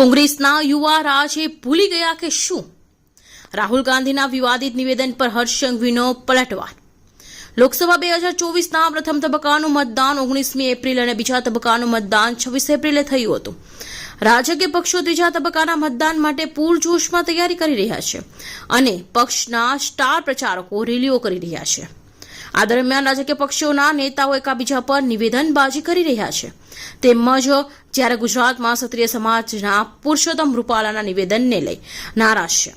કોંગ્રેસના યુવા રાજે ભૂલી ગયા કે શું? રાહુલ ગાંધીના વિવાદિત નિવેદન પર હર્ષ સંઘવીનો પલટવાર. લોકસભા 2024ના પ્રથમ તબક્કાનું મતદાન 19મી એપ્રિલ અને બીજા તબક્કાનું મતદાન 26 એપ્રિલે થયું હતું. રાજકીય પક્ષો ત્રીજા તબક્કાના મતદાન માટે પૂરજોશમાં તૈયારી કરી રહ્યા છે અને પક્ષના સ્ટાર પ્રચારકો રેલીઓ કરી રહ્યા છે. આ દરમિયાન રાજકીય પક્ષોના નેતાઓ એકાબીજા પર નિવેદનબાજી કરી રહ્યા છે. તેમજ જ્યારે ગુજરાતમાં ક્ષત્રિય સમાજના પુરુષોત્તમ રૂપાલાના નિવેદનને લઈ નારાજ છે,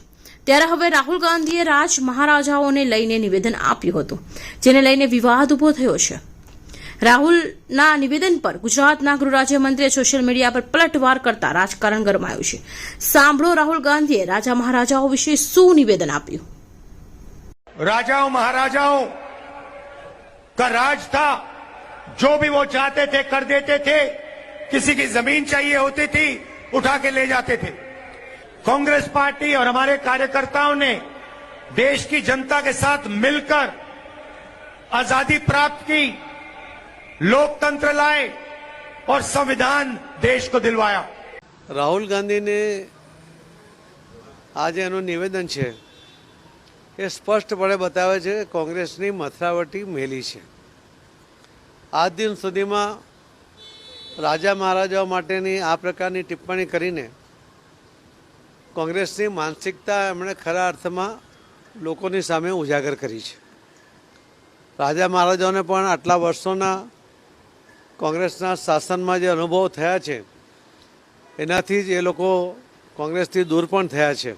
ત્યારે હવે રાહુલ ગાંધીએ રાજ મહારાજાઓને લઈને નિવેદન આપ્યું હતું, જેને લઈને વિવાદ ઉભો થયો છે. રાહુલના નિવેદન પર ગુજરાતના ગૃહ રાજ્યમંત્રીએ સોશિયલ મીડિયા પર પલટવાર કરતા રાજકારણ ગરમાયું છે. સાંભળો રાહુલ ગાંધીએ રાજા મહારાજાઓ વિશે શું નિવેદન આપ્યું. राजाओं महाराजाओं का राज था, जो भी वो चाहते थे कर देते थे. किसी की जमीन चाहिए होती थी, उठा के ले जाते थे. कांग्रेस पार्टी और हमारे कार्यकर्ताओं ने देश की जनता के साथ मिलकर आजादी प्राप्त की, लोकतंत्र लाए और संविधान देश को दिलवाया. રાહુલ ગાંધીને આજે એનું નિવેદન છે એ સ્પષ્ટપણે બતાવે છે કે કોંગ્રેસની મથરાવટી મેલી છે. આજ દિન સુધીમાં રાજા મહારાજાઓ માટેની આ પ્રકારની ટિપ્પણી કરીને કોંગ્રેસની માનસિકતા એમણે ખરા અર્થમાં લોકોની સામે ઉજાગર કરી છે. રાજા મહારાજાઓને પણ આટલા વર્ષોના કોંગ્રેસના શાસનમાં જે અનુભવ થયા છે એનાથી જ એ લોકો કોંગ્રેસથી દૂર પણ થયા છે.